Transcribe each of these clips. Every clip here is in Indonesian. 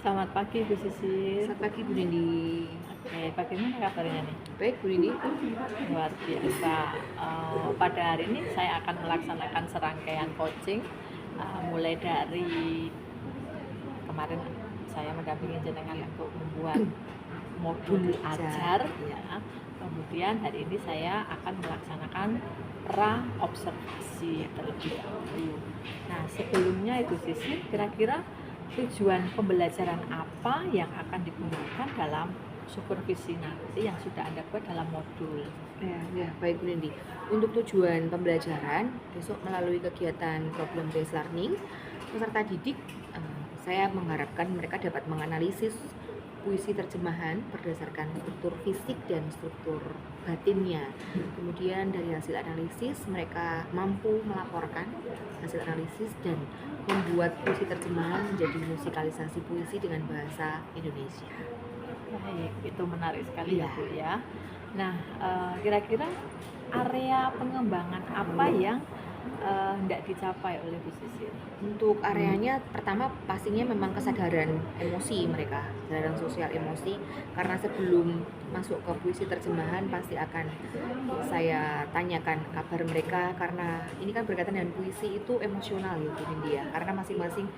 Selamat pagi Bu Sisil. Selamat pagi Bu Nindi. Oke, bagaimana kabarnya nih? Baik Bu Nindi. Luar biasa. Pada hari ini saya akan melaksanakan serangkaian coaching, mulai dari kemarin saya mendampingi jenengan untuk membuat modul ajar, ya. Kemudian hari ini saya akan melaksanakan pra observasi terlebih dahulu. Nah, sebelumnya itu Sisil, kira-kira tujuan pembelajaran apa yang akan digunakan dalam supervisi nanti yang sudah Anda buat dalam modul? Ya, baik Bu Nindi. Untuk tujuan pembelajaran, besok melalui kegiatan problem based learning, peserta didik, saya mengharapkan mereka dapat menganalisis puisi terjemahan berdasarkan struktur fisik dan struktur batinnya. Kemudian dari hasil analisis mereka mampu melaporkan hasil analisis dan membuat puisi terjemahan menjadi musikalisasi puisi dengan bahasa Indonesia. Baik, itu menarik sekali ya Iya. Bu ya. Nah, kira-kira area pengembangan apa yang hendak dicapai oleh Bu Sisil? Untuk areanya pertama pastinya memang kesadaran emosi mereka, kesadaran sosial emosi, karena sebelum masuk ke puisi terjemahan pasti akan saya tanyakan kabar mereka, karena ini kan berkaitan dengan puisi itu emosional ya Bu Nindi ya, karena masing-masing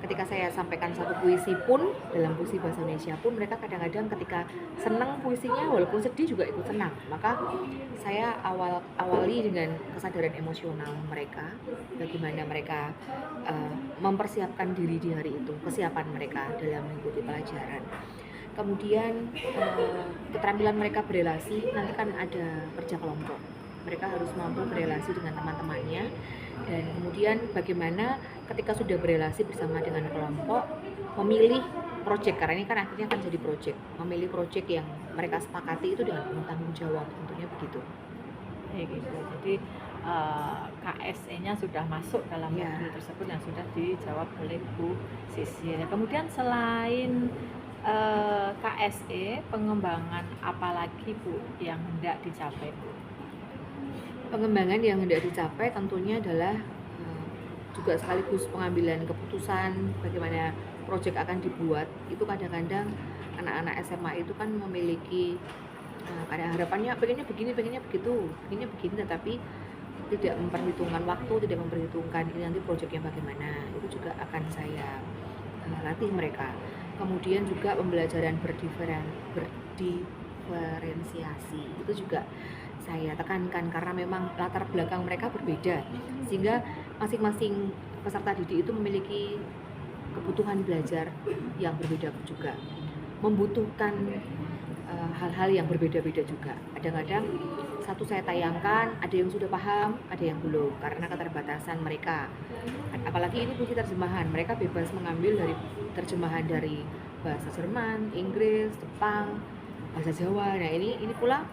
ketika saya sampaikan satu puisi pun dalam puisi bahasa Indonesia pun mereka kadang-kadang ketika senang puisinya walaupun sedih juga ikut senang, maka saya awali dengan kesadaran emosional mereka, bagaimana mereka mempersiapkan diri di hari itu, kesiapan mereka dalam mengikuti pelajaran. Kemudian keterampilan mereka berelasi, nanti kan ada kerja kelompok. Mereka harus mampu berelasi dengan teman-temannya, dan kemudian bagaimana ketika sudah berelasi bersama dengan kelompok memilih proyek, karena ini kan akhirnya akan jadi proyek, memilih proyek yang mereka sepakati itu dengan penuh tanggung jawab, tentunya begitu. Baik, Ibu. Jadi KSE-nya sudah masuk dalam Ya. modul tersebut yang sudah dijawab oleh Bu Sisil. Kemudian selain KSE, pengembangan apa lagi Bu yang hendak dicapai Bu? Pengembangan yang hendak dicapai tentunya adalah juga sekaligus pengambilan keputusan bagaimana proyek akan dibuat. Itu kadang-kadang anak-anak SMA itu kan memiliki ada harapannya, pengennya begini, pengennya begitu, pengennya begini, tetapi tidak memperhitungkan waktu, tidak memperhitungkan ini nanti proyeknya bagaimana. Itu juga akan saya latih mereka. Kemudian juga pembelajaran berdiferensiasi itu juga saya tekankan, karena memang latar belakang mereka berbeda, sehingga masing-masing peserta didik itu memiliki kebutuhan belajar yang berbeda juga, membutuhkan hal-hal yang berbeda-beda juga. Kadang-kadang satu saya tayangkan, ada yang sudah paham, ada yang belum, karena keterbatasan mereka. Apalagi ini puisi terjemahan, mereka bebas mengambil dari terjemahan dari bahasa Jerman, Inggris, Jepang, bahasa Jawa. Nah ini pula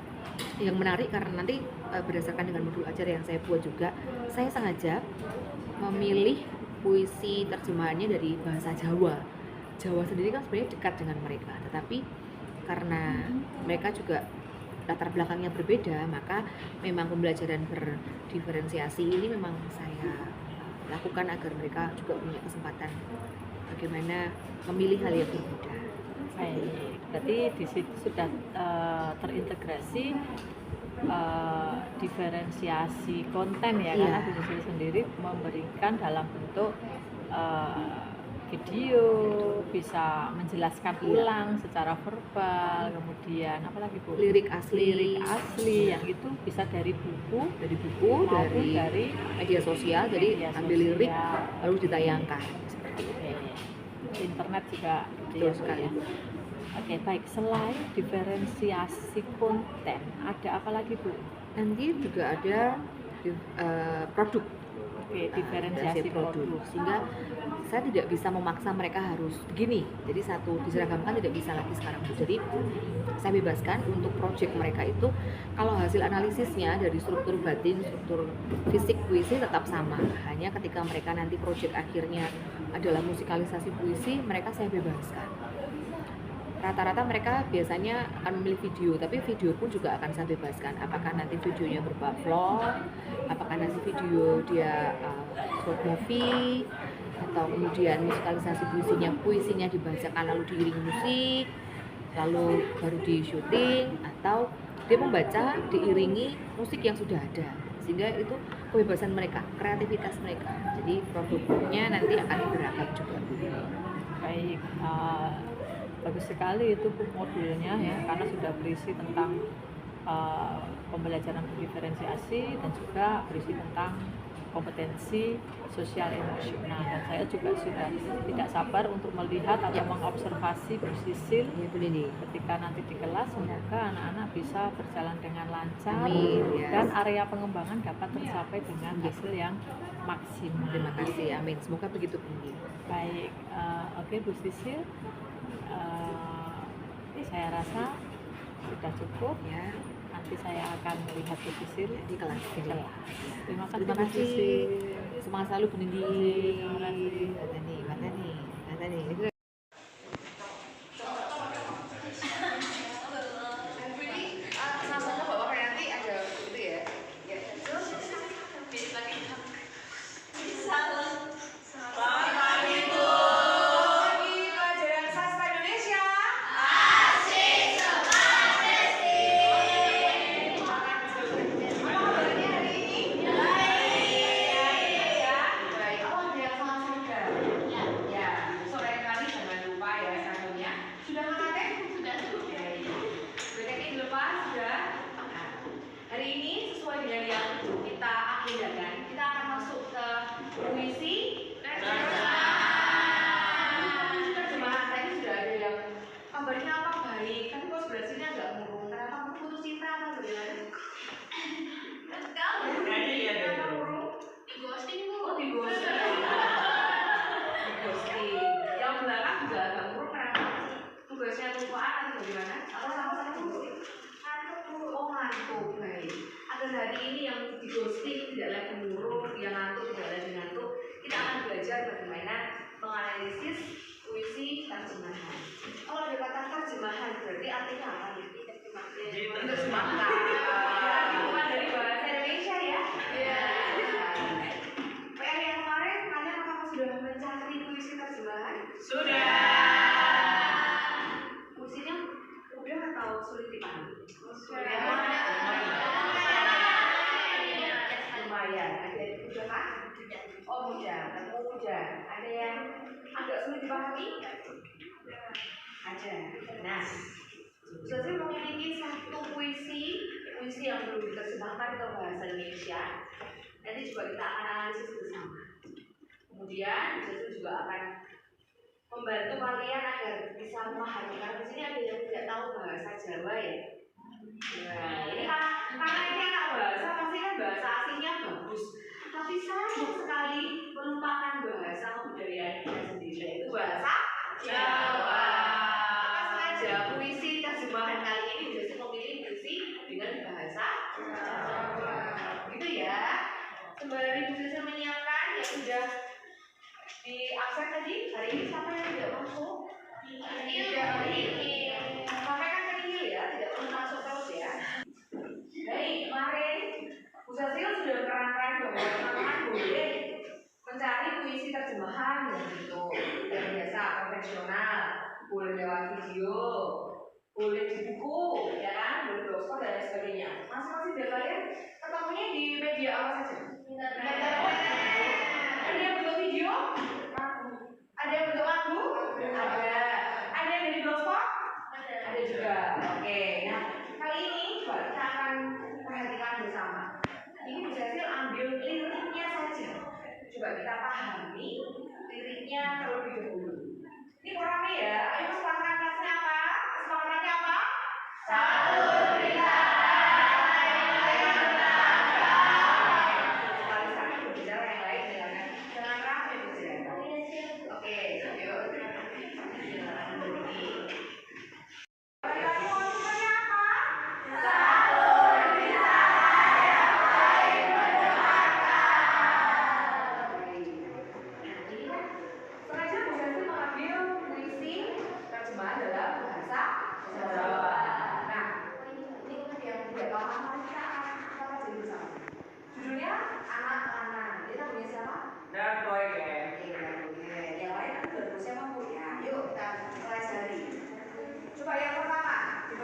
yang menarik, karena nanti berdasarkan dengan modul ajar yang saya buat juga, saya sengaja memilih puisi terjemahannya dari bahasa Jawa. Jawa sendiri kan sebenarnya dekat dengan mereka, tetapi karena mereka juga latar belakangnya berbeda, maka memang pembelajaran berdiferensiasi ini memang saya lakukan agar mereka juga punya kesempatan bagaimana memilih hal yang berbeda. Baik, berarti di situ sudah terintegrasi diferensiasi konten ya, Iya. karena Bu Sisil sendiri memberikan dalam bentuk video, bisa menjelaskan ulang secara verbal, kemudian apalagi Bu? Lirik asli yang itu bisa dari buku maupun dari media sosial, jadi ambil lirik lalu ditayangkan seperti itu. Oke. Internet juga Betul sekali. ya. Oke, baik. Selain diferensiasi konten, ada apa lagi Bu? Nanti juga ada produk. Oke, diferensiasi produk. Sehingga saya tidak bisa memaksa mereka harus begini, jadi satu diseragamkan tidak bisa lagi sekarang. Jadi saya bebaskan untuk proyek mereka itu, kalau hasil analisisnya dari struktur batin, struktur fisik puisi tetap sama, hanya ketika mereka nanti proyek akhirnya adalah musikalisasi puisi, mereka saya bebaskan. Rata-rata mereka biasanya akan memilih video, tapi video pun juga akan saya bebaskan. Apakah nanti videonya berupa vlog, apakah nanti video dia short movie, atau kemudian musikalisasi puisinya dibacakan lalu diiringi musik, lalu baru di syuting, atau dia membaca diiringi musik yang sudah ada, sehingga itu kebebasan mereka, kreativitas mereka. Jadi produknya nanti akan beragam juga. Baik, bagus sekali itu modulnya ya, karena sudah berisi tentang pembelajaran berdiferensiasi dan juga berisi tentang kompetensi sosial emosional. Dan saya juga sudah tidak sabar untuk melihat atau mengobservasi Bu Sisil Ya, Bu Nini. ketika nanti di kelas. Semoga anak-anak bisa berjalan dengan lancar. Amin, ya. Dan area pengembangan dapat tercapai dengan hasil yang maksimal. Terima kasih, amin. Semoga begitu, Bu Nini. Baik, oke Bu Sisil, saya rasa sudah cukup Ya, nanti saya akan melihat Bu Sisil di kelas ini. Terima kasih Terima Bu kasih. Sisil. Semangat selalu, Bu Nini. Terima kasih. Matani. Hari ini sesuai dengan yang kita agendakan, kita akan masuk ke puisi terjemahan. Tadi sudah ada yang kabarnya apa baik, tapi kok sebelah sini agak murung. Kenapa kamu putus cinta atau bagaimana? Kenapa murung? Di ghosting bu. Oh, di ghosting. Di ghosting. Yang belakang juga agak murung. Kenapa? Tugasnya kelupaan atau bagaimana? Atau sama-sama ghosting? Oh, ngantuk. Baik. Agar hari ini yang di ghosting tidak lagi murung, yang ngantuk tidak lagi ngantuk, kita akan belajar bagaimana menganalisis puisi terjemahan. Kalau ada kata terjemahan berarti artinya apa nih? Terjemahkan. Bukan dari bahasa Indonesia ya? Iya. PR yang kemarin, kalian apakah sudah mencari puisi terjemahan? Sudah. Puisinya mudah atau sulit dipahami? Lumayan. Ada yang mudah kan? Oh mudah, kamu mudah. Ada yang agak sulit dipahami? Ada. Nah, saya memiliki satu puisi yang belum diterjemahkan ke bahasa Indonesia. Nanti juga kita akan analisis bersama. Kemudian, saya juga akan membantu kalian agar bisa memahami. Karena di sini ada yang tidak tahu bahasa Jawa ya. Nah, ini karena ini anak bahasa, pasti kan bahasa asingnya bagus. Tapi sayang sekali melupakan bahasa kebudayaan kita sendiri, yaitu bahasa Jawa. Maka sengaja puisi terjemahan kali ini biasanya memilih puisi dengan bahasa Jawa. Gitu ya. Sembari Bu Sisil menyiapkan yang sudah di absen tadi, hari ini siapa yang tidak masuk? Tidak ini. Sampaikan ke Nihil ya, tidak perlu masuk terus ya. Baik, kemarin Bu Sisil sudah menerangkan bahwa teman-teman boleh mencari puisi terjemahan bentuk yang biasa konvensional, boleh lewat video, boleh di buku, ya kan, boleh blogspot dan lain sebagainya. Masing-masing dari kalian ketemunya di media apa saja? Ada yang bentuk video? Ada yang bentuk lagu? Ada. Ada yang dari blogspot? Ada juga. Oke. Nah, kali ini coba kita akan perhatikan bersama. Ini Bu Sisil ambil liriknya saja. Coba kita pahami liriknya terlebih dahulu. Ini kurangnya ya. Ayo kesepakatan kelasnya apa? Kesepakatannya apa? Satu berita. Oke, yuk.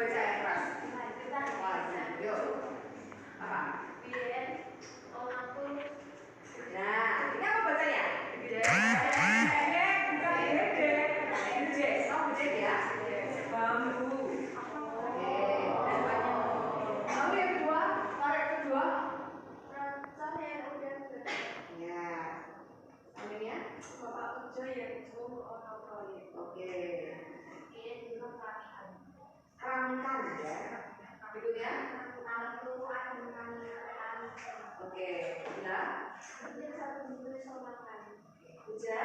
baca yang keras. Yuk. Apa? Nah, ini apa bacanya? Gede. Bukan gede. Gede. Oh, gede ya. Bambu. Oke. Lalu yang kedua, tarik kedua. Ya. Namanya? Bapak kerja yang itu orang proyek. Oke. Keramikan ya. Berikutnya. Oke. Benar. Uja.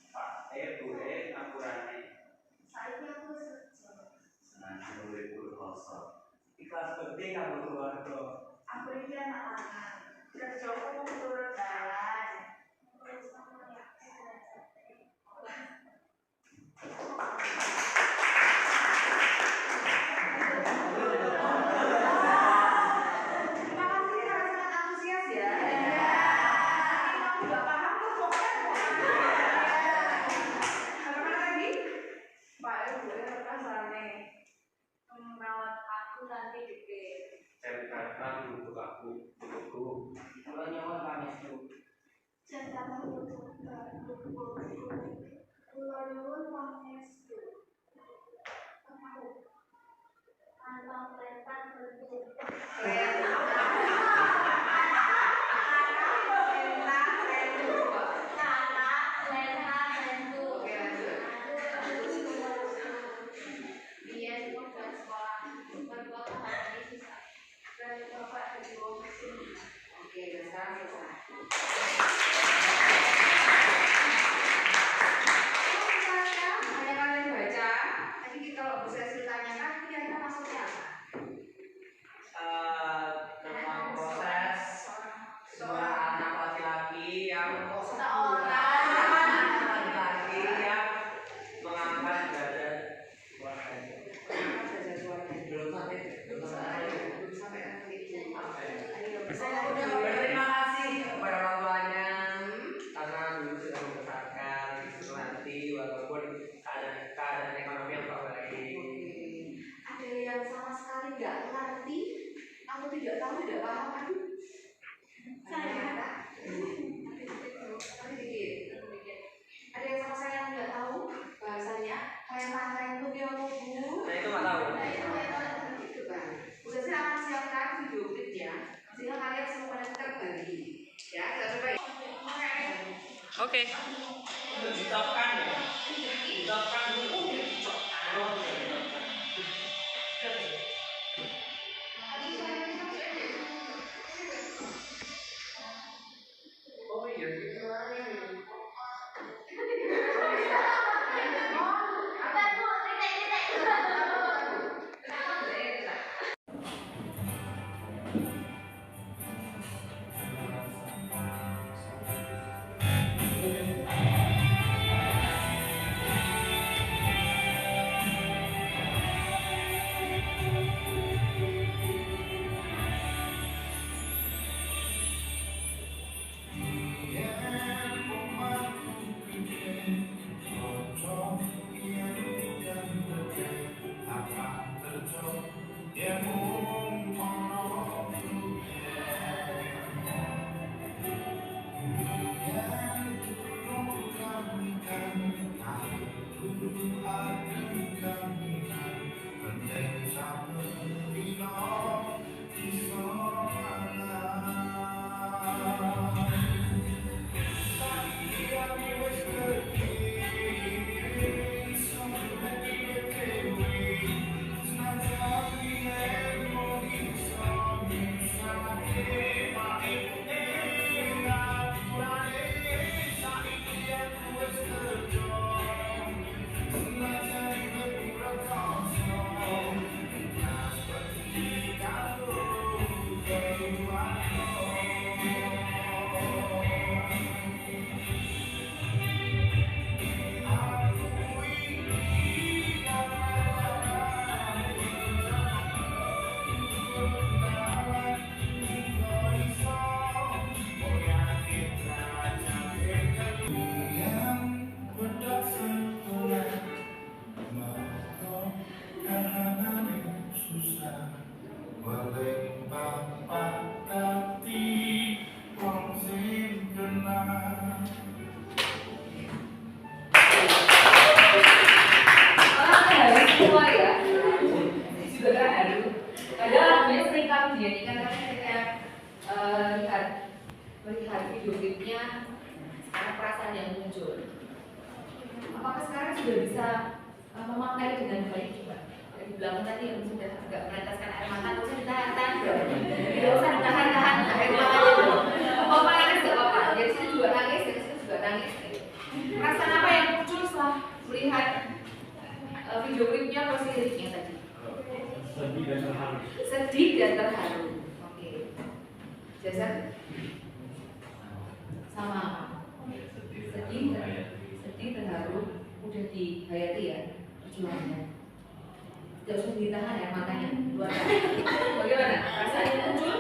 Pak, boleh akurane. Nah, boleh berkosong. Ikhlas penting kamu keluarga. Aku ini anak lanang. Kerjaku turun jalan. Terima kasih karena sangat antusias ya. Tapi kamu nggak paham tuh pokoknya. Apa lagi? Pak, ibu kan soalnya merawat aku nanti gede. Saya katakan untuk aku, untukku. Kalau nyawa kami itu. Oke, sekarang selesai. Hanya kalian baca, tadi kalau Bu Cecil tanyakan kira-kira maksudnya apa? Tentang proses seorang anak laki-laki yang mengangkat derajat keluarganya. Berterima kasih kepada orang tuanya karena dulu sudah membesarkan nanti walaupun keadaan ekonomi yang tak baik. Ada yang sama sekali nggak ngerti, aku tidak tahu, tidak paham, aduh. Tapi dikit. Ada yang sama saya yang nggak tahu bahasanya, kalian itu dia mau Bu. Nah itu nggak tahu. Itu kan. Bu Cecil akan siapkan video klipnya, sehingga kalian semua pada terbagi. Ya, kita coba ya. Oke. Dicopkan ya. Dicopkan dulu. Oh iya. apakah sekarang sudah bisa memaknai dengan baik coba? Di belakang tadi yang sudah agak meneteskan air mata, harusnya ditahan-tahan dong. Tidak usah ditahan-tahan air matanya dulu. Apa nangis gak apa-apa. Dari sini juga nangis, dari sini juga nangis. Perasaan apa yang muncul setelah melihat video klipnya atau liriknya tadi? Sedih dan terharu. Sedih dan terharu. Oke. Jason? Sama. Sedih terharu, udah dihayati ya perjuangannya. Tidak usah ditahan ya matanya. Luar. Bagaimana? Perasaan yang muncul?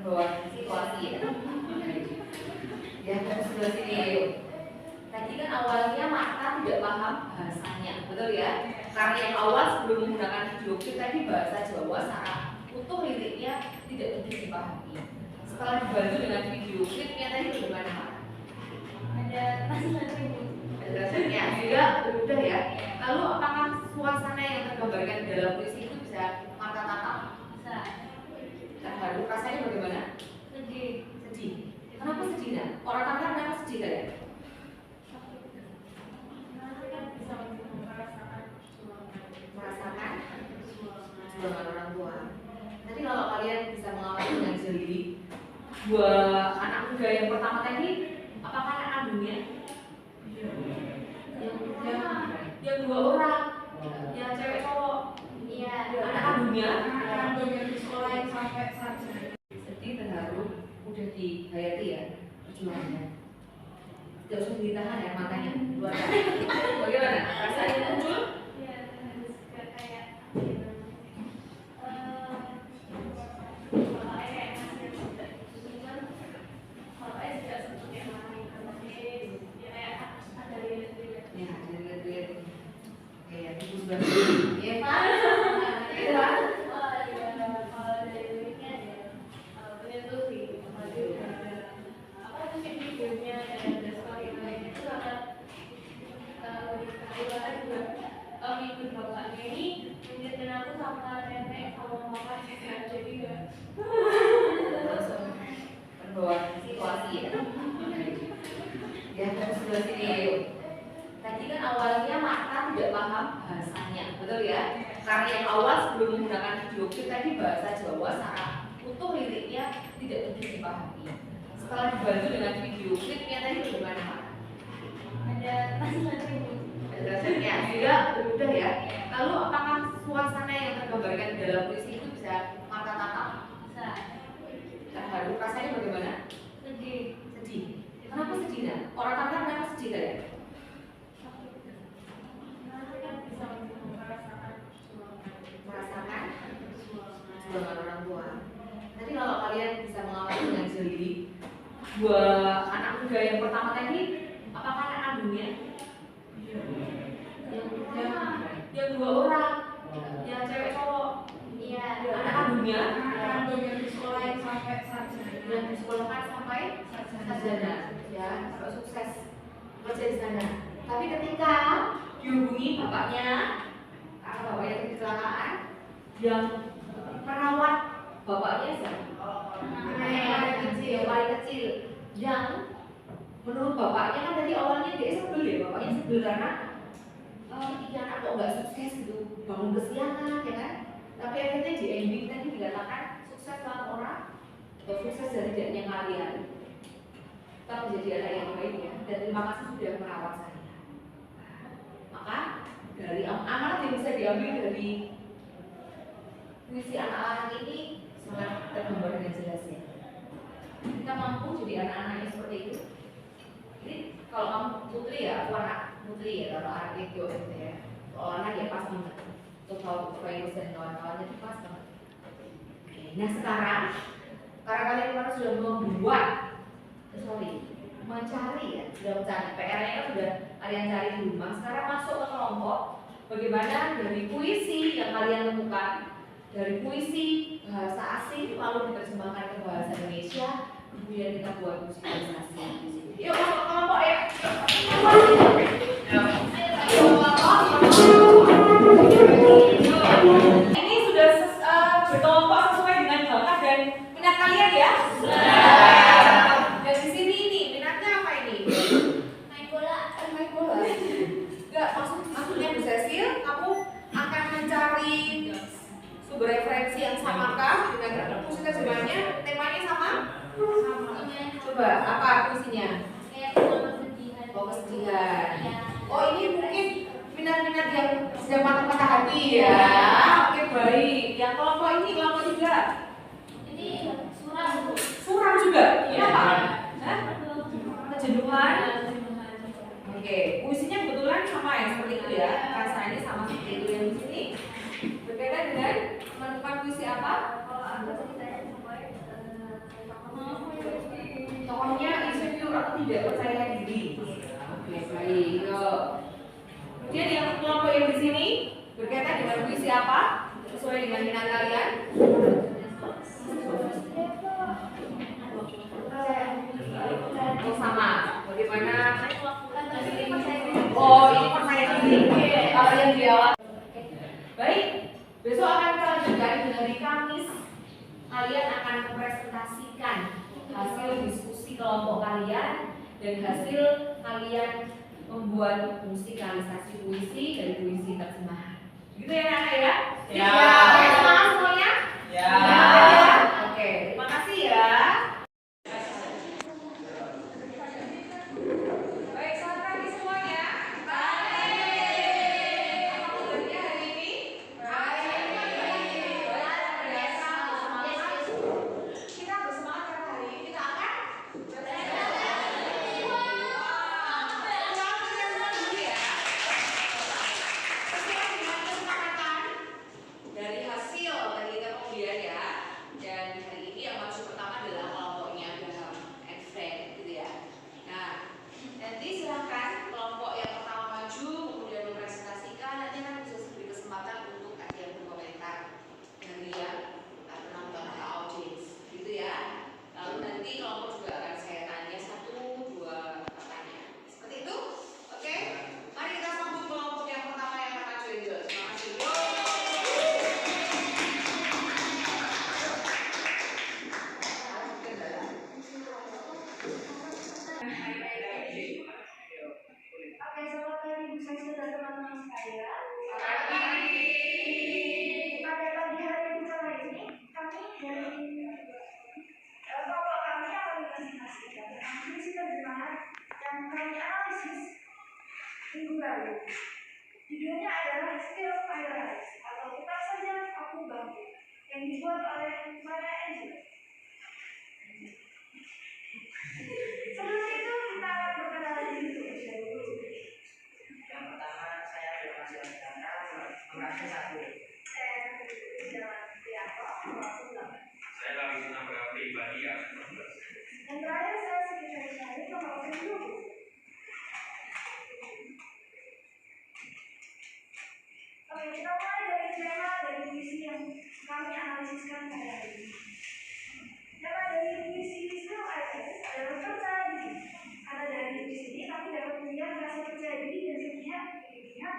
Membawa situasi ya. Ya, terus sebelah sini ayo. Tadi kan awalnya Marta tidak paham bahasanya, betul ya? Karena yang awal sebelum menggunakan video klip tadi bahasa Jawa secara utuh liriknya tidak mungkin dipahami. Setelah dibantu dengan video klipnya tadi bagaimana Pak? Ada rasanya, juga udah ya. Lalu apakah suasana yang tergambarkan dalam puisi itu bisa Marta tangkap? Bisa. Terharu, rasanya bagaimana? Sedih. Sedih. Kenapa sedih nah? Orang Tangerang kenapa sedih kalian? Merasakan perjuangan orang tua. Nanti kalau kalian bisa mengamati dengan jeli, dua anak muda yang pertama tadi, apakah anak kandungnya? Yang dua orang, yang cewek cowok. Iya. Anak kandungnya? Di sekolah yang sampai sarjana. Sedih terharu, udah dihayati ya perjuangannya. Tidak usah ditahan ya matanya. Luar. Bagaimana? Perasaan yang muncul? Membawa situasi ya. Ya, terus sebelah sini ayo. Tadi kan awalnya Marta tidak paham bahasanya, betul ya? Karena yang awal sebelum menggunakan video klip tadi bahasa Jawa secara utuh liriknya tidak mungkin dipahami. Setelah dibantu dengan video klipnya tadi bagaimana Pak? Ada rasanya, juga udah ya. Lalu apakah suasana yang tergambarkan dalam puisi itu bisa Marta tangkap? Bisa. Terharu, rasanya bagaimana? Sedih. Sedih. Kenapa sedih nah? Orang Tangerang kenapa sedih kalian? Merasakan perjuangan orang tua. Nanti kalau kalian bisa mengamati dengan jeli, dua anak muda yang pertama tadi, apakah anak kandungnya? Yang dua orang, yang cewek cowok. Iya. Anak kandungnya? Di sekolah yang sampai sarjana. Yang disekolahkan sampai sarjana, ya, sampai sukses kerja di sana. Tapi ketika dihubungi bapaknya, karena bapaknya kecelakaan, yang merawat bapaknya siapa? Yang paling kecil, yang menurut bapaknya kan tadi awalnya dia sebel ya, bapaknya sebel karena ini anak kok nggak sukses gitu, bangun kesiangan ya kan? Tapi akhirnya di ending tadi dikatakan sukses dalam orang atau sukses dari tidaknya kalian. Kita menjadi anak yang baik ya, dan terima kasih sudah merawat saya. Maka dari amanat yang bisa diambil dari puisi anak-anak ini sangat tergambar dengan jelas ya. Kita mampu jadi anak-anak yang seperti itu. Jadi kalau kamu putri ya, aku anak putri ya, kalau anak itu ya, kalau anak ya pas banget. Untuk tahu Virus dan kawan-kawannya itu pas banget. Oke, nah sekarang Karena kalian kemarin sudah membuat, mencari ya, sudah mencari. PR-nya kan sudah kalian cari di rumah. Sekarang masuk ke kelompok. Bagaimana dari puisi yang kalian temukan, dari puisi bahasa asing lalu diterjemahkan ke bahasa Indonesia, kemudian kita buat musikalisasi di sini. Yuk masuk ke kelompok ya. Ini sudah berkelompok sesuai dengan bakat dan minat kalian ya. Dan di sini nih minatnya apa ini? Main bola. Main bola. Enggak, maksudnya Bu Cecil, kamu akan mencari sumber referensi yang samakah dengan puisi terjemahannya? Temanya sama? Coba apa puisinya? Oh, kesedihan. Oh, ini mungkin minat-minat yang sedang patah-patah hati ya. Oke, baik. Yang kelompok ini kelompok juga. Ini suram juga. Kenapa? Hah? Kejenuhan. Oke, puisinya kebetulan sama ya seperti itu ya. Rasanya sama seperti itu yang di sini. Berbeda dengan menemukan puisi apa? Tokohnya insecure atau tidak percaya diri. Oke, baik. Kemudian yang kelompok yang di sini berkaitan dengan puisi apa? Sesuai dengan minat kalian? Oh, sama. Bagaimana? Oh, ini percaya diri. Kalau yang di awal. Baik. Besok akan kita lanjutkan di hari Kamis. Kalian akan mempresentasikan hasil diskusi kelompok kalian dan hasil kalian membuat musikalisasi puisi dari puisi terjemahan. Gitu ya Nana ya? Ya. Semangat semuanya? Ya. Oke, terima kasih ya. Baik, selamat pagi semuanya. Baik. Apa kabarnya hari ini? Baik. Biasa semangat. Kita bersemangat karena hari ini kita akan dari hasil tadi kita kemudian ya, dan hari ini yang maju pertama adalah kelompoknya Graham and Frank gitu ya. Nah, nanti silahkan kelompok yang pertama maju kemudian mempresentasikan, nanti kan bisa diberi kesempatan untuk ada yang berkomentar dari yang penonton atau audiens gitu ya. Lalu nanti kelompok juga akan saya tanya 1-2 pertanyaan seperti itu. Oke, mari kita sambut kelompok yang pertama yang akan maju itu. Terima kasih. Oke, selamat pagi Bu Cecil dan teman-teman sekalian. Pada pagi hari yang cerah ini, kami dari kelompok kami akan mempresentasikan tentang puisi terjemahan yang kami analisis minggu lalu. Judulnya adalah Still I Rise atau Tetap Saja Aku Bangkit yang dibuat oleh Maya Angelou. Sebelum itu kita akan berkenalan diri dulu. Yang pertama saya terima kasih karena merasa satu. Saya Jalan Prianto, langsung belakang. Saya lagi senang pribadi ya. Yang terakhir saya sekretaris saya nomor 20. Oke, kita mulai dari tema dari puisi yang kami analisiskan pada hari ini. Tema dari puisi Still I Rise adalah percaya diri. Karena dari puisi ini kami dapat melihat rasa percaya diri dan kegigihan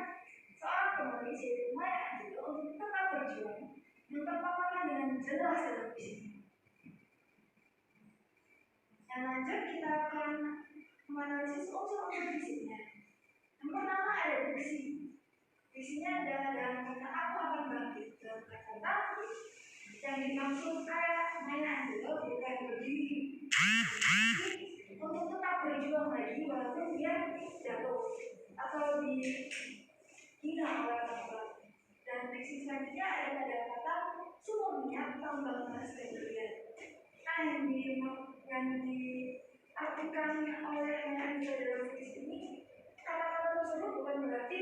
seorang penulis yaitu Maya Angelou untuk tetap berjuang, yang terpaparkan dengan jelas dalam puisi. Yang lanjut kita akan menganalisis unsur-unsur puisinya. Yang pertama ada diksi. Diksinya adalah dalam kata aku akan bangkit. Dalam kata bangkit yang dimaksud kayak Maya Angelou bukan berdiri untuk tetap berjuang lagi walaupun dia jatuh atau dihina oleh orang lain. Dan diksi selanjutnya ada pada kata sumurnya tambang emas dan berlian. Nah, yang diartikan oleh Maya Angelou dalam puisi ini, kata-kata tersebut bukan berarti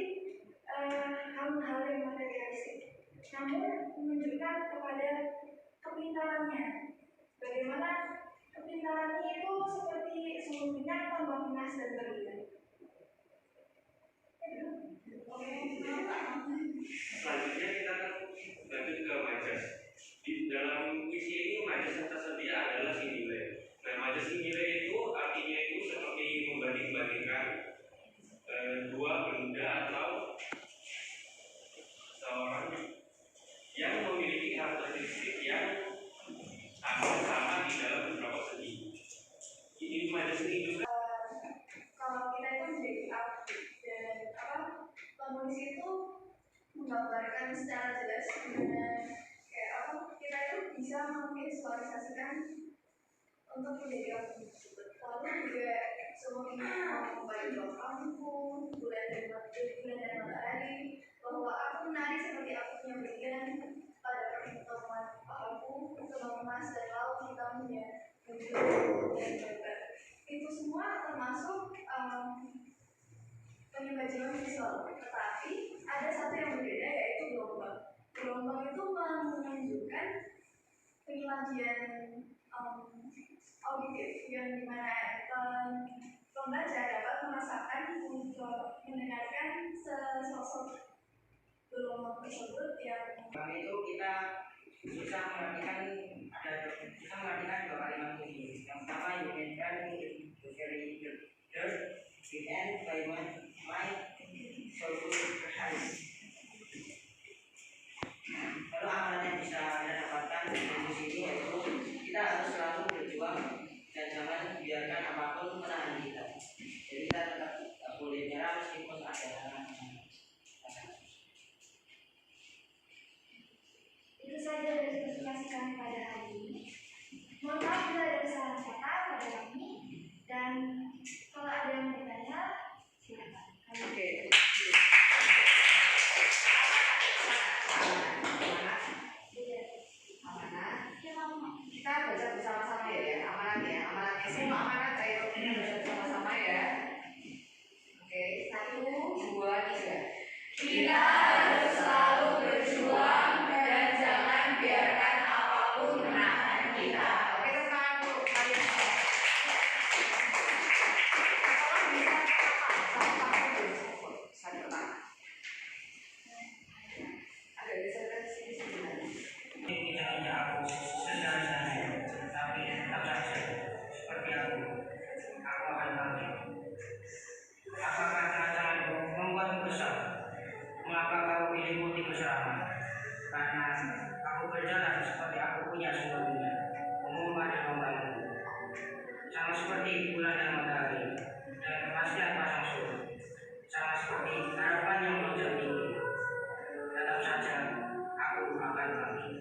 hal-hal yang materialistik, namun menunjukkan kepada kepintarannya bagaimana minyak tambah panas dan berlian. Selanjutnya kita lanjut ke majas. Di dalam puisi ini majas yang tersedia adalah sinilai. Nah, majas sinilai itu artinya itu seperti membanding-bandingkan dua benda atau seorang yang memiliki karakteristik yang hampir sama di dalam beberapa segi. Ini majas ini juga Kalau kita itu menjadi dan penulis itu menggambarkan secara jelas gimana kayak kita itu bisa memvisualisasikan untuk menjadi apa lalu juga semua membayar jauh kampung bulan dan matahari bahwa aku menari seperti aku punya berlian pada pertemuan aku kembang emas dan laut hitamnya menjulang dan berkat itu semua termasuk penyebajuan visual tetapi ada satu yang berbeda yaitu gelombang. Gelombang itu menunjukkan penyajian auditif yang dimana pembaca dapat merasakan untuk mendengarkan sesosok gelombang tersebut yang itu kita susah memperhatikan dua kalimat ini. Yang pertama, you can tell me the very dirt and climate like so good hands. Lalu amalan yang bisa Anda dapatkan di sini yaitu kita harus selalu berjuang dan jangan biarkan apapun menahan kita. Jadi kita tetap tak boleh menyerah meskipun ada halangan. itu saja dari presentasi kami pada hari ini. Mohon maaf bila ada kesalahan kata pada kami dan kalau ada yang bertanya silakan. Oke. Kita baca bersama-sama ya, amanat semua amanat, ayo kita baca bersama-sama ya. Oke, 1, 2, 3. Kita harus selalu berjuang dan jangan biarkan apapun menahan kita. Oke, tepuk tangan dulu kalian. Tolong bisa sama-sama dulu. Satu tangan. Agak geser ke sini sebentar. Tidak hanya aku sesederhana tapi tetap saja seperti aku akan bangkit. Apakah cara-caraku membuatmu kesal? Mengapa kau pilih bersama? Karena aku berjalan seperti aku punya sumbernya, mengubah dan membangun. Sama seperti bulan dan matahari dan kepastian pasang surut. Sama seperti harapan yang melonjak tinggi. Tetap saja aku akan bangkit.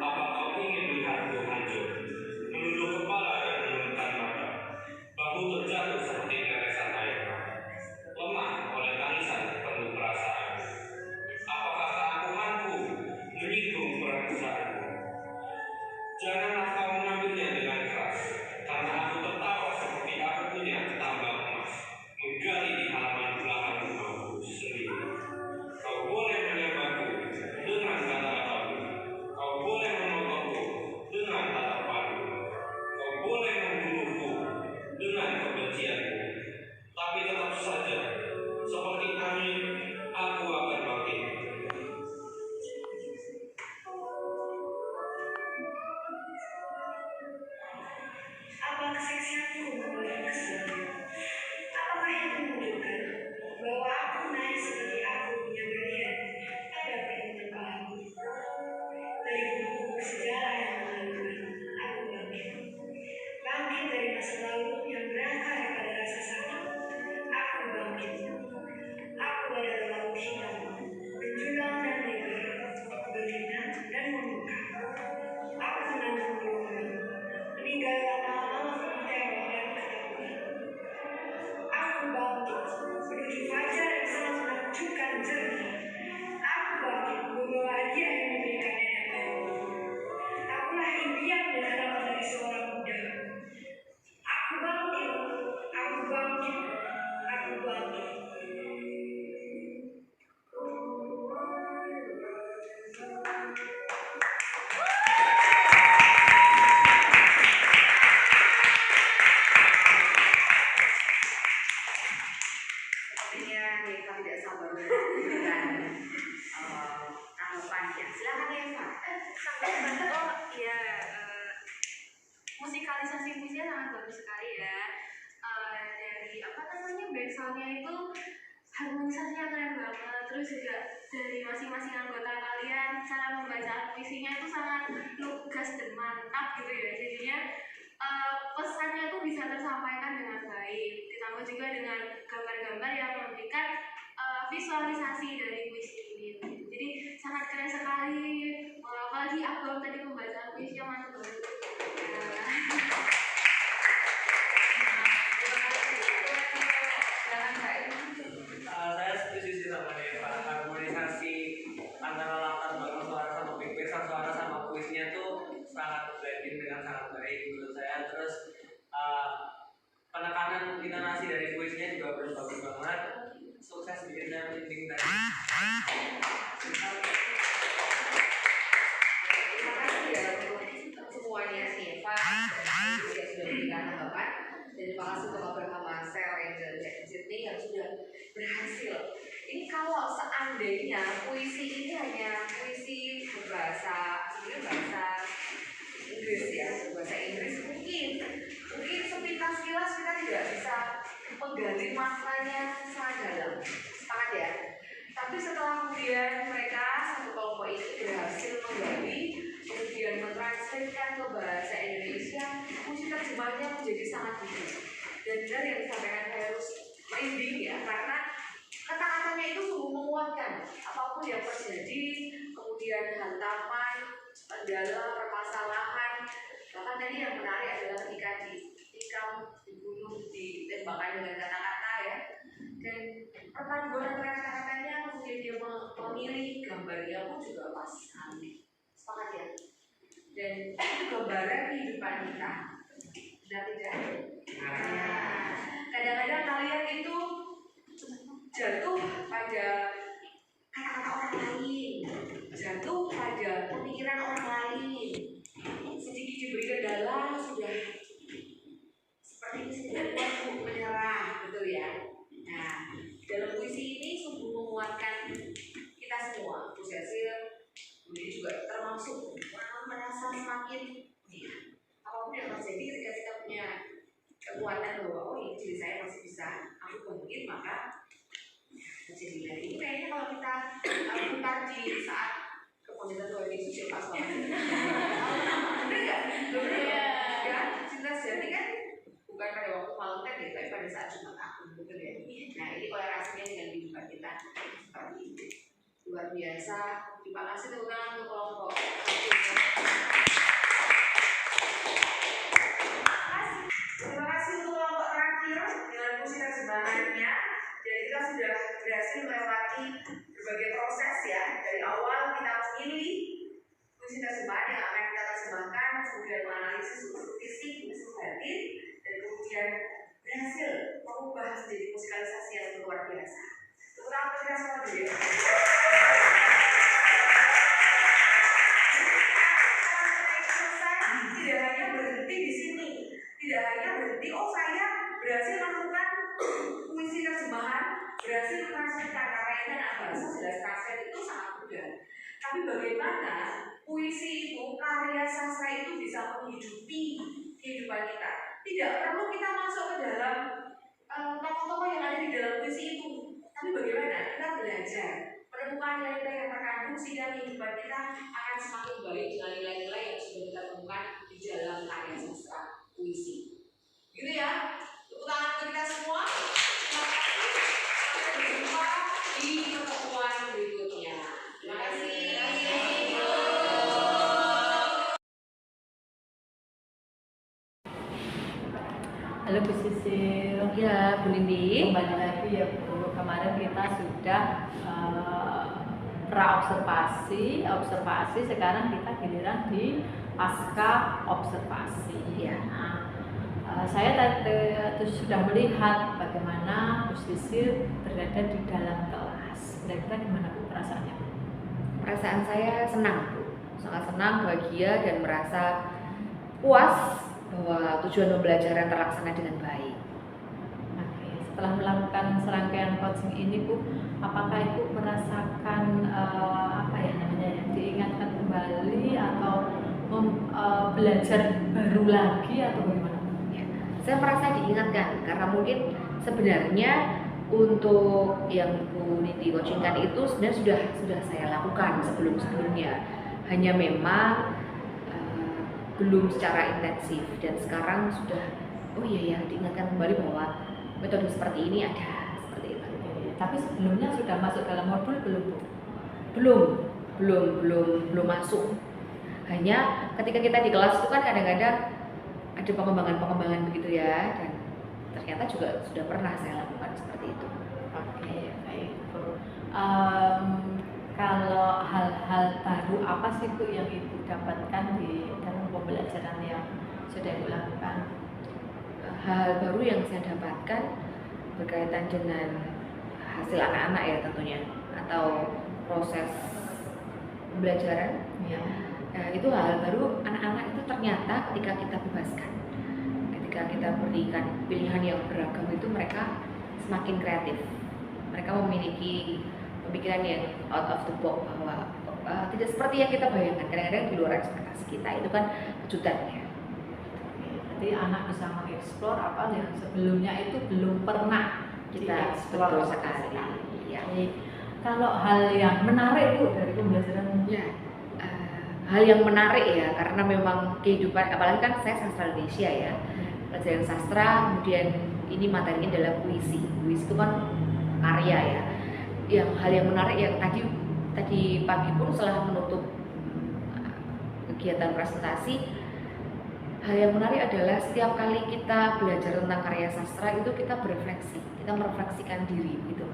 apa kau ingin melihatku hancur, menunduk kepala dan menundukkan mata, bahu terjatuh seperti tetesan air, lemah oleh tangisan penuh perasaan. Apakah keakuanku menyinggung perasaanmu? Janganlah kau mengambilnya dengan keras, karena aku tertawa seperti aku punya tambang emas, menggali di halaman belakang rumahku sendiri. Kau boleh menembakku dengan kata-katamu, kau boleh memotongku dengan tatapanmu, kau boleh membunuhku dengan kebencianmu, tapi tetap saja, seperti angin, aku akan bangkit. Apa kesaksianmu membuat kesal? Apakah yang menunjukkan bahwa aku naik seperti aku punya berlian pada pertemuan aku? Dari buku sejarah yang melalukan, aku bangkit. Bangkit dari masa lalu yang berakar pada rasa sakit. Aku bangkit. Aku adalah laut hitam, menjulang dan lebar, berlinang dan membuka. Aku menanggung gelombang, meninggalkan malam-malam teror dan ketakutan. Aku bangkit, menuju fajar yang sangat menakjubkan jernih. Aku bangkit, membawa hadiah yang diberikan nenek moyangku. Akulah impian dan harapan dari seorang muda. Aku bangkit, aku bangkit, aku bangkit. bagus sekali ya. Dari apa namanya backsoundnya itu harmonisasinya keren banget. Terus juga dari masing-masing anggota kalian cara membaca puisinya itu sangat lugas dan mantap gitu ya. Jadinya pesannya tuh bisa tersampaikan dengan baik. Ditambah juga dengan gambar-gambar yang memberikan visualisasi dari puisi ini. Jadi sangat keren sekali. Apalagi Abang tadi membaca puisinya mantap banget. Saya setuju sih sama Deva. Harmonisasi antara latar belakang suara sama background suara sama puisinya tuh sangat blending dengan sangat baik menurut saya. Terus penekanan intonasi dari puisinya juga bagus banget. Sukses bikin saya merinding tadi. Terima kasih ya untuk semuanya Eva dan Ibu yang sudah memberikan tanggapan. Dan terima kasih untuk Abraham Marcel yang dari Sydney yang sudah berhasil. Ini kalau seandainya puisi ini hanya puisi berbahasa bahasa Inggris ya, bahasa Inggris mungkin sepintas kilas kita tidak bisa menggali maknanya sangat dalam, sepakat ya. Tapi setelah kemudian mereka satu kelompok ini berhasil menggali, kemudian mentranslatekan ke bahasa Indonesia, puisi terjemahnya menjadi sangat unik. Dan benar yang disampaikan Heru merinding ya, karena kata-katanya itu sungguh menguatkan. Apapun yang terjadi, kemudian hantaman, kendala, permasalahan, bahkan tadi yang menarik adalah ketika ditikam, dibunuh, ditembakkan dengan kata-kata ya. Dan perpaduan antara kata-katanya kemudian dia memilih gambarnya pun juga pas sekali. Sepakat ya? Dan itu gambaran kehidupan kita. Benar tidak? Nah, kadang-kadang kalian itu jatuh pada kata-kata orang lain, jatuh pada pemikiran orang lain. Sedikit diberi kendala sudah seperti ini sudah kuat menyerah, betul ya? Nah, dalam puisi ini sungguh menguatkan kita semua. Gus Yasil ini juga termasuk merasa semakin apapun yang terjadi ketika kita punya kekuatan bahwa oh ini diri saya masih bisa, aku bangkit maka jadi dari ini kayaknya kalau kita putar di saat kebangkitan Tuhan Yesus ya pas banget. Bener nggak? Bener ya. Cinta sejati kan bukan pada waktu Valentine ya, tapi pada saat Jumat Agung, betul ya. Nah ini korelasinya dengan kehidupan kita seperti itu. Luar biasa. Terima kasih tepuk tangan untuk kelompok. Terima kasih untuk kelompok terakhir dengan puisi terjemahannya. Jadi kita sudah berhasil melewati berbagai proses ya. Dari awal kita memilih puisi terjemahan yang akan kita terjemahkan, kemudian menganalisis unsur fisik, unsur batin, dan kemudian berhasil mengubah menjadi musikalisasi yang luar biasa. Tepuk tangan untuk kita semua dulu ya. Tidak hanya berhenti di sini, tidak hanya berhenti, oh saya berhasil menemukan puisi terjemahan, berhasil mentransferkan karya dan bahasa jelas translate itu sangat mudah. Tapi bagaimana puisi itu, karya sastra itu bisa menghidupi kehidupan kita? Tidak perlu kita masuk ke dalam tokoh-tokoh yang ada di dalam puisi itu, tapi bagaimana kita belajar menemukan nilai-nilai yang terkandung sehingga kehidupan kita akan semakin baik dengan nilai-nilai yang sudah kita temukan di dalam karya sastra puisi. Gitu ya. Tepuk tangan untuk kita semua. Terima kasih. Sampai berjumpa di pertemuan berikutnya. Terima kasih. Halo Bu Sisil. Ya, Bu Lindi. Kembali lagi ya Bu. Kemarin kita sudah pra-observasi, sekarang kita giliran di pasca observasi. Ya. Saya tadi sudah melihat bagaimana Bu Sisil berada di dalam kelas. Kira-kira gimana Bu perasaannya? Perasaan saya senang, Bu. Sangat senang, bahagia, dan merasa puas bahwa tujuan pembelajaran terlaksana dengan baik. Oke, setelah melakukan serangkaian coaching ini Bu, apakah Ibu merasakan diingatkan kembali atau belajar baru lagi atau bagaimana? Ya. saya merasa diingatkan karena mungkin sebenarnya untuk yang Bu Nindi coachingkan itu sebenarnya sudah saya lakukan sebelumnya, hanya memang belum secara intensif, dan sekarang sudah oh iya ya diingatkan kembali bahwa metode seperti ini ada seperti itu. Tapi sebelumnya sudah masuk dalam modul belum, Bu? Belum masuk. Hanya ketika kita di kelas itu kan kadang-kadang ada pengembangan begitu ya, dan ternyata juga sudah pernah saya lakukan seperti itu. Oke, baik Bu. Kalau hal-hal baru apa sih Bu yang Ibu dapatkan di dalam pembelajaran yang sudah Ibu lakukan? Hal baru yang saya dapatkan berkaitan dengan hasil anak-anak ya tentunya, atau proses pembelajaran. Ya. Nah, itu hal baru anak-anak itu ternyata ketika kita bebaskan, ketika kita berikan pilihan yang beragam itu mereka semakin kreatif. Mereka memiliki pemikiran yang out of the box, bahwa tidak seperti yang kita bayangkan. Kadang-kadang di luar ekspektasi kita, itu kan kejutan ya. Jadi anak bisa mengeksplor apa yang sebelumnya itu belum pernah Kita dieksplor betul sekali. Ya. Jadi, kalau hal yang menarik Bu dari pembelajaran Ya, hal yang menarik ya, karena memang kehidupan, apalagi kan saya sastra Indonesia ya, pelajaran sastra, kemudian ini materinya adalah puisi. Puisi itu kan karya ya. Yang hal yang menarik yang tadi pagi pun setelah menutup kegiatan presentasi, hal yang menarik adalah setiap kali kita belajar tentang karya sastra itu kita berefleksi, kita merefleksikan diri gitu.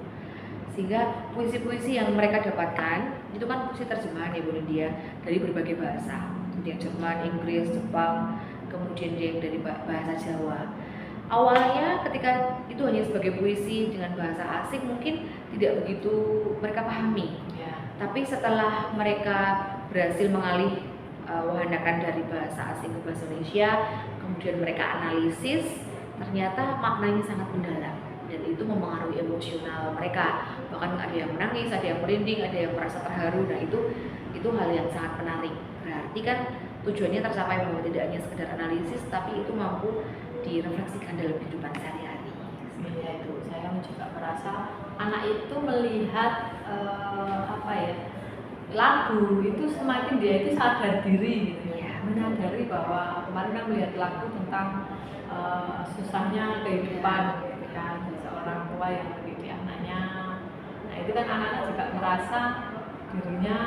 Sehingga puisi-puisi yang mereka dapatkan itu kan puisi terjemahan ya Bu Nindya, dari berbagai bahasa, yang Jerman, Inggris, Jepang, kemudian yang dari bahasa Jawa. Awalnya ketika itu hanya sebagai puisi dengan bahasa asing mungkin tidak begitu mereka pahami. ya. Tapi setelah mereka berhasil mengalih wahanakan dari bahasa asing ke bahasa Indonesia, kemudian mereka analisis, ternyata maknanya sangat mendalam dan itu mempengaruhi emosional mereka. Bahkan ada yang menangis, ada yang merinding, ada yang merasa terharu. Nah itu hal yang sangat menarik. Berarti kan tujuannya tercapai bahwa tidak hanya sekedar analisis, tapi itu mampu direfleksikan dalam kehidupan sehari-hari. Iya itu, saya juga merasa anak itu melihat lagu itu semakin dia itu sadar diri gitu ya, menyadari bahwa kemarin kan melihat lagu tentang susahnya kehidupan gitu kan, seorang tua yang mendidik anaknya. Nah itu kan anak-anak juga merasa dirinya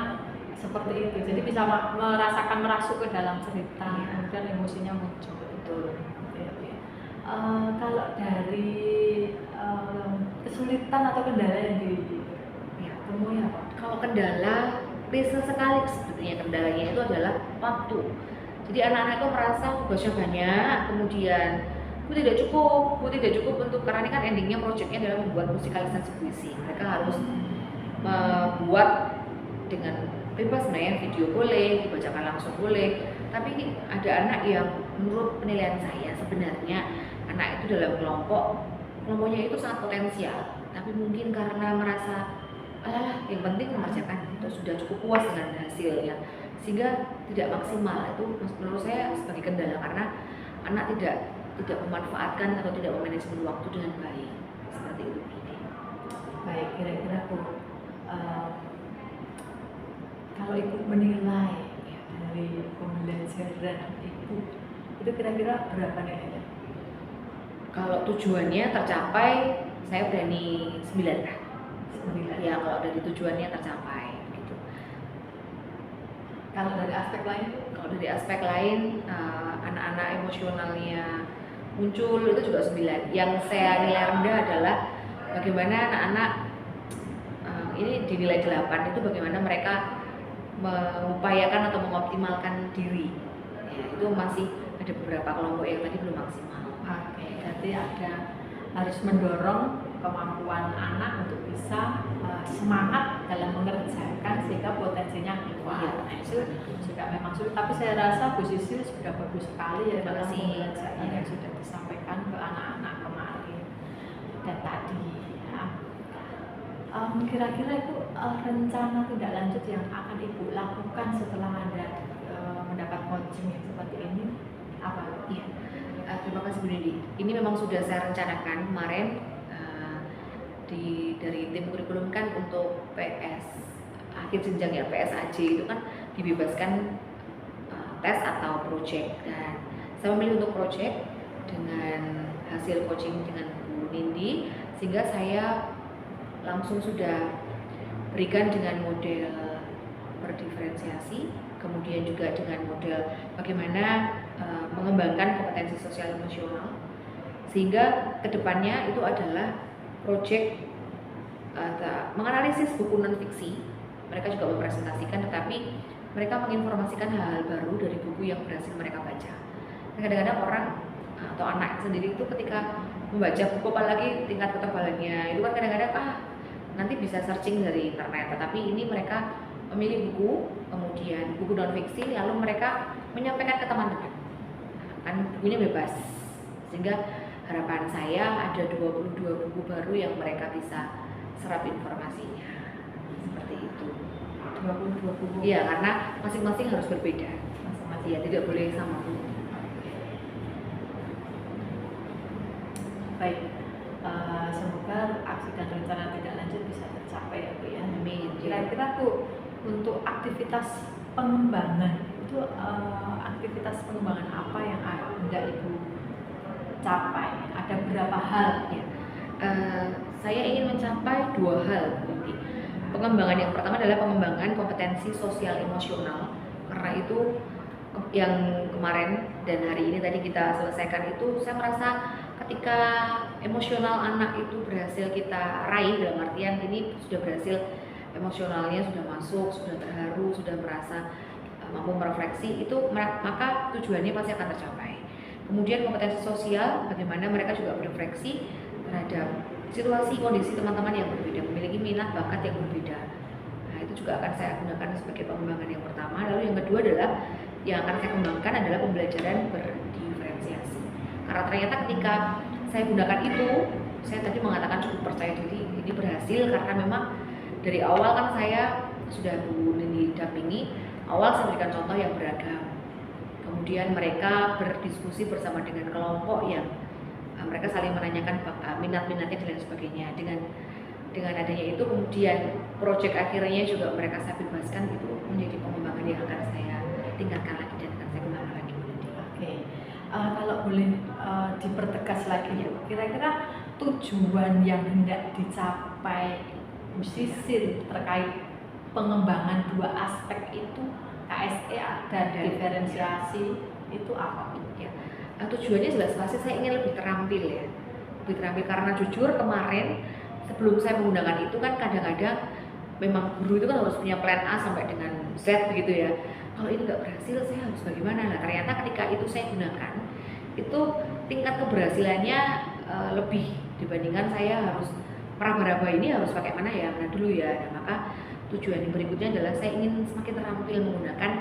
seperti itu, jadi bisa merasakan merasuk ke dalam cerita, kemudian emosinya muncul. Betul. Kalau dari kesulitan atau kendala yang ditemui apa? Kalau kendala, biasa sekali sebetulnya kendalanya itu adalah waktu. Jadi anak-anak itu merasa tugasnya banyak, kemudian bu tidak cukup untuk, karena ini kan endingnya proyeknya adalah membuat musikalisasi puisi. Mereka harus membuat dengan bebas, sebenarnya video boleh, dibacakan langsung boleh. Tapi ada anak yang menurut penilaian saya sebenarnya anak itu dalam kelompoknya itu sangat potensial, tapi mungkin karena merasa yang penting mengerjakan itu sudah cukup puas dengan hasilnya, sehingga tidak maksimal. Itu menurut saya sebagai kendala karena anak tidak memanfaatkan atau tidak memanajemen waktu dengan baik, seperti itu. Baik, kira-kira Bu, kalau Ibu menilai dari pembelajaran Ibu itu kira-kira berapa nilainya? Kalau tujuannya tercapai, saya berani 9 lah. 9. Ya, kalau dari tujuannya tercapai gitu. Kalau dari aspek lain? Kalau dari aspek lain, anak-anak emosionalnya muncul itu juga 9. Yang saya nilai rendah adalah bagaimana anak-anak ini dinilai 8 itu bagaimana mereka mengupayakan atau mengoptimalkan diri. Ya, itu masih ada beberapa kelompok yang tadi belum maksimal. Oke, berarti harus mendorong kemampuan anak untuk bisa semangat dalam mengerjakan sehingga potensinya keluar. Iya. Nah, itu juga memang sulit, tapi saya rasa Bu Sisil sudah bagus sekali ya dalam pembelajaran yang sudah disampaikan ke anak-anak kemarin dan tadi. Ya. Kira-kira itu rencana tindak lanjut yang akan Ibu lakukan setelah Anda mendapat coaching seperti ini apa? Iya. Terima kasih Bu Nindi. Ini memang sudah saya rencanakan kemarin dari tim kurikulum kan untuk PS akhir jenjang ya, PSAJ itu kan dibebaskan tes atau project, dan saya memilih untuk project dengan hasil coaching dengan Bu Nindi, sehingga saya langsung sudah berikan dengan model berdiferensiasi, kemudian juga dengan model bagaimana mengembangkan kompetensi sosial emosional, sehingga kedepannya itu adalah project menganalisis buku non fiksi. Mereka juga mempresentasikan, tetapi mereka menginformasikan hal-hal baru dari buku yang berhasil mereka baca. Kadang-kadang orang atau anak sendiri itu ketika membaca buku, apalagi tingkat ketebalannya itu kan kadang-kadang nanti bisa searching dari internet, tetapi ini mereka memilih buku, kemudian buku non fiksi, lalu mereka menyampaikan ke teman-teman. Kan bukunya bebas, sehingga harapan saya ada 22 buku baru yang mereka bisa serap informasinya, seperti itu. 22 buku. Iya, karena masing-masing harus berbeda. Masing-masing. Iya, tidak boleh sama. Baik, semoga aksi dan rencana tidak lanjut bisa tercapai ya Bu ya. Amin. Kira-kira Bu, untuk aktivitas pengembangan itu aktivitas pengembangan apa yang hendak Ibu capai? Ada berapa hal ya? Saya ingin mencapai 2 hal. Pengembangan yang pertama adalah pengembangan kompetensi sosial emosional, karena itu yang kemarin dan hari ini tadi kita selesaikan itu, saya merasa ketika emosional anak itu berhasil kita raih, dalam artian ini sudah berhasil, emosionalnya sudah masuk, sudah terharu, sudah merasa mampu merefleksi, itu maka tujuannya pasti akan tercapai. Kemudian kompetensi sosial, bagaimana mereka juga berefleksi terhadap situasi kondisi teman-teman yang berbeda, memiliki minat bakat yang berbeda. Nah, itu juga akan saya gunakan sebagai pengembangan yang pertama. Lalu yang kedua adalah yang akan saya kembangkan adalah pembelajaran berdiferensiasi. Karena ternyata ketika saya gunakan itu, saya tadi mengatakan cukup percaya diri, ini berhasil karena memang dari awal kan saya sudah Bu Nindi dampingi, awal saya berikan contoh yang beragam. Kemudian mereka berdiskusi bersama dengan kelompok yang mereka saling menanyakan minat-minatnya dan lain sebagainya. Dengan adanya itu, kemudian proyek akhirnya juga mereka saya bebaskan, itu menjadi pengembangan yang akan saya tingkatkan lagi dan akan saya kembangkan lagi. Oke, kalau boleh dipertegas lagi ya, kira-kira tujuan yang hendak dicapai sisi terkait pengembangan 2 aspek itu, KSE dan diferensiasi, itu apa Bu? Ya. Tujuannya jelas pasti saya ingin lebih terampil ya, lebih terampil, karena jujur kemarin sebelum saya menggunakan itu kan kadang-kadang memang guru itu kan harus punya plan A sampai dengan Z begitu ya. Kalau ini nggak berhasil saya harus bagaimana? Nah ternyata ketika itu saya gunakan, itu tingkat keberhasilannya lebih dibandingkan saya harus meraba-raba ini harus pakai mana ya, mana dulu ya. Nah, maka tujuan yang berikutnya adalah saya ingin semakin terampil menggunakan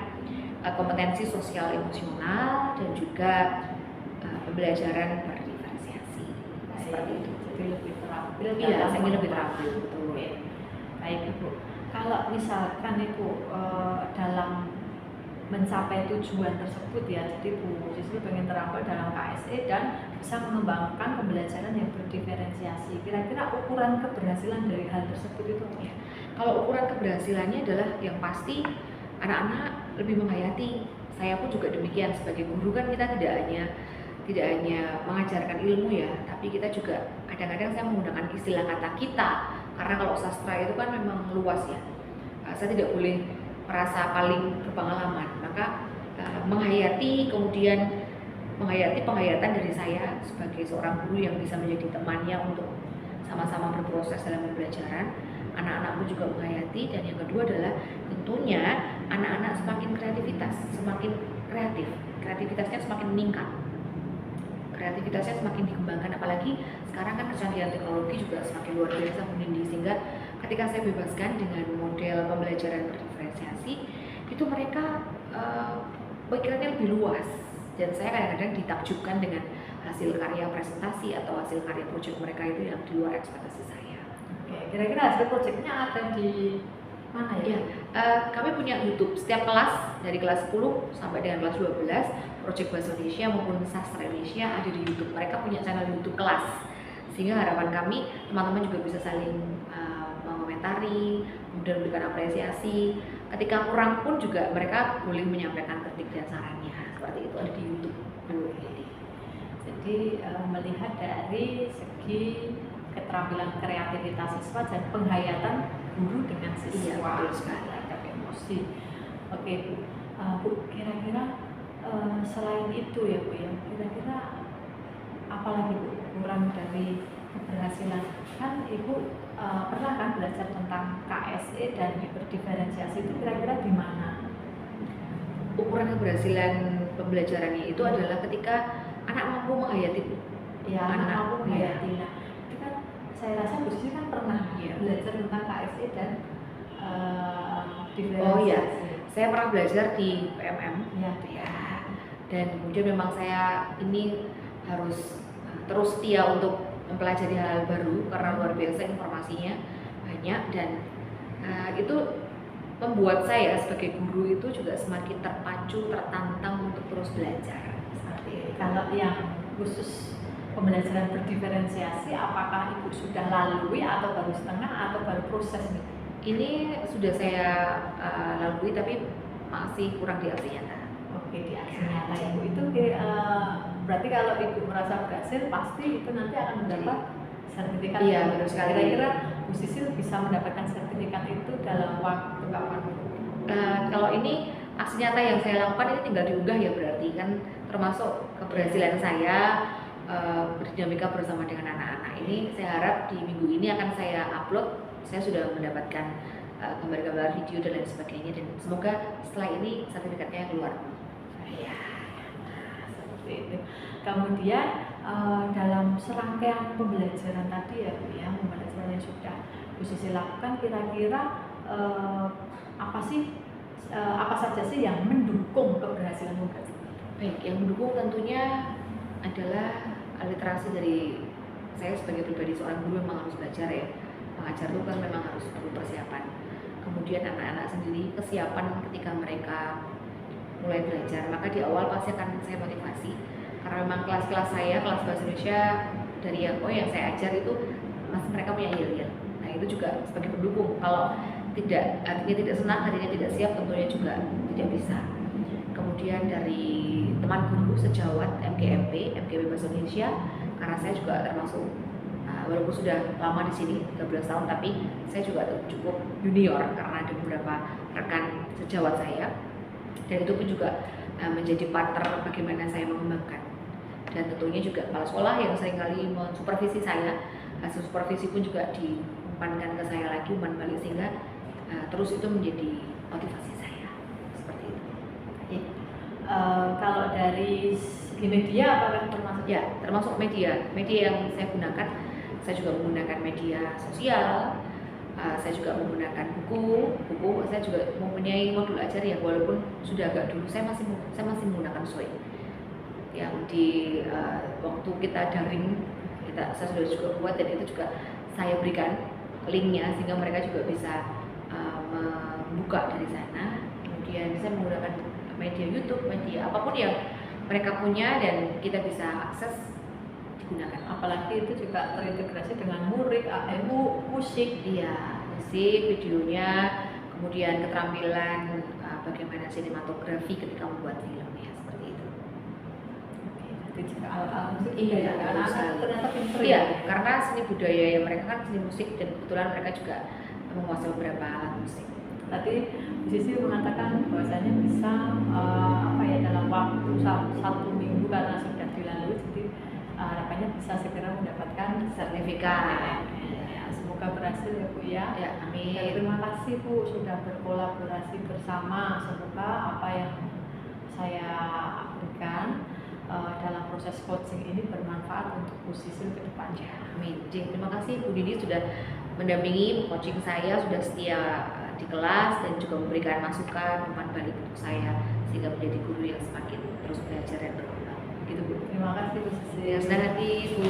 kompetensi sosial emosional dan juga pembelajaran berdiferensiasi, seperti itu. Jadi lebih terampil. Iya, saya ingin lebih terampil. Betul. Oke. Baik Ibu, kalau misalkan Ibu dalam mencapai tujuan tersebut ya, jadi Bu justru pengen terampil dalam KSE dan bisa mengembangkan pembelajaran yang berdiferensiasi. Kira-kira ukuran keberhasilan dari hal tersebut itu apa ya? Kalau ukuran keberhasilannya adalah yang pasti anak-anak lebih menghayati. Saya pun juga demikian, sebagai guru kan kita tidak hanya mengajarkan ilmu ya, tapi kita juga kadang-kadang saya menggunakan istilah kata kita, karena kalau sastra itu kan memang luas ya. Saya tidak boleh merasa paling berpengalaman, maka menghayati, kemudian menghayati penghayatan dari saya sebagai seorang guru yang bisa menjadi temannya untuk sama-sama berproses dalam pembelajaran. Anak-anak pun juga menghayati, dan yang kedua adalah tentunya anak-anak semakin kreatif, kreativitasnya semakin meningkat, kreativitasnya semakin dikembangkan, apalagi sekarang kan kecanggihan teknologi juga semakin luar biasa Bu Nindi, sehingga ketika saya bebaskan dengan model pembelajaran berdiferensiasi, itu mereka pikirannya lebih luas, dan saya kadang-kadang ditakjubkan dengan hasil karya presentasi atau hasil karya proyek mereka itu yang di luar ekspektasi saya. Oke, kira-kira hasil proyeknya ada di Mana Ya, kami punya YouTube setiap kelas dari kelas 10 sampai dengan kelas 12 Project Bahasa Indonesia maupun Sastra Indonesia ada di YouTube. Mereka punya channel YouTube kelas, sehingga harapan kami teman-teman juga bisa saling mengomentari, kemudian memberikan apresiasi. Ketika kurang pun juga mereka boleh menyampaikan kritik dan sarannya, seperti itu ada di YouTube. Jadi melihat dari segi keterampilan kreativitas siswa dan penghayatan guru dengan siswa. Iya, betul sekali. Terhadap emosi. Oke Bu, Bu kira-kira selain itu ya Bu ya, kira-kira apalagi Bu kurang dari keberhasilan? Kan Ibu pernah kan belajar tentang KSE dan hiperdiferensiasi itu kira-kira di mana? Ukuran keberhasilan pembelajarannya itu adalah ketika anak mampu menghayati, Bu. Ya, anak mampu ya. menghayati. Nah, itu kan saya rasa Bu Sisi kan pernah Iya. belajar tentang KSE dan diferensiasi. Oh iya, saya pernah belajar di PMM. Ya. Ya. Dan kemudian memang saya ini harus terus setia untuk mempelajari hal-hal baru karena luar biasa informasinya banyak, dan itu membuat saya sebagai guru itu juga semakin terpacu, tertantang untuk terus belajar. Seperti itu. Kalau yang khusus pembelajaran berdiferensiasi, apakah Ibu sudah lalui atau baru setengah atau baru proses nih? Ini sudah saya lalui tapi masih kurang di aksi nyata. Oke, di aksi nyata Ibu itu berarti kalau Ibu merasa berhasil pasti itu nanti akan mendapat sertifikat. Iya, betul sekali. Kira-kira Bu Sisil bisa mendapatkan sertifikat itu dalam waktu kapan? Kalau ini aksi nyata yang saya lakukan ini tinggal diunggah ya, berarti kan termasuk keberhasilan saya berdinamika bersama dengan anak-anak. Ini saya harap di minggu ini akan saya upload. Saya sudah mendapatkan gambar-gambar video dan lain sebagainya, dan semoga setelah ini sertifikatnya keluar. Ya, seperti itu. Kemudian dalam serangkaian pembelajaran tadi ya Bu ya, pembelajaran yang sudah Bu Sisi lakukan, kira-kira apa saja sih yang mendukung keberhasilan pembelajaran? Baik, yang mendukung tentunya adalah literasi dari saya sebagai pribadi. Seorang guru memang harus belajar ya, mengajar itu kan memang harus perlu persiapan. Kemudian anak-anak sendiri kesiapan ketika mereka mulai belajar, maka di awal pasti akan saya motivasi, karena memang kelas-kelas saya, kelas bahasa Indonesia dari yang saya ajar itu masih mereka punya yel-yel. Nah itu juga sebagai pendukung. Kalau tidak, artinya tidak senang, artinya tidak siap, tentunya juga tidak bisa. Kemudian dari teman guru sejawat MGMP Bahasa Indonesia, karena saya juga termasuk walaupun sudah lama di sini 13 tahun, tapi saya juga cukup junior karena ada beberapa rekan sejawat saya, dan itu pun juga menjadi partner bagaimana saya mengembangkan. Dan tentunya juga kepala sekolah yang seringkali mensupervisi saya, hasil supervisi pun juga diumpankan ke saya lagi, umpan balik, sehingga terus itu menjadi motivasi saya seperti itu. Ya. Kalau dari segi media apakah termasuk? Ya, termasuk media yang saya gunakan. Saya juga menggunakan media sosial, saya juga menggunakan buku. Saya juga mempunyai modul ajar ya, walaupun sudah agak dulu saya masih menggunakan SOE. Yang di waktu kita daring, saya sudah juga buat, dan itu juga saya berikan linknya sehingga mereka juga bisa membuka dari sana. Kemudian saya menggunakan media YouTube, media apapun yang mereka punya dan kita bisa akses, digunakan. Apalagi itu juga terintegrasi dengan murik, AMU, musik. Iya, musik, videonya, kemudian keterampilan bagaimana sinematografi ketika membuat film ya, seperti itu. Jadi juga alat-alat musik. Iya, anak-anak ternyata pinter. Iya, karena seni budaya yang mereka kan seni musik, dan kebetulan mereka juga menguasai beberapa alat musik. Tadi Bu Sisi mengatakan bahwasanya bisa dalam waktu satu minggu karena sudah dilalui, jadi harapannya bisa segera mendapatkan Sertifikat. Ya, semoga berhasil ya Bu ya. Ya, amin. Dan terima kasih Bu sudah berkolaborasi bersama. Semoga apa yang saya berikan dalam proses coaching ini bermanfaat untuk Bu Sisil ke depannya. Amin. Terima kasih Bu Didi sudah mendampingi coaching saya, sudah setia di kelas dan juga memberikan masukan, umpan balik untuk saya sehingga menjadi guru yang semakin terus belajar dan berkembang. Gitu Bu. Terima kasih Bu Sisil. Senang hati Bu.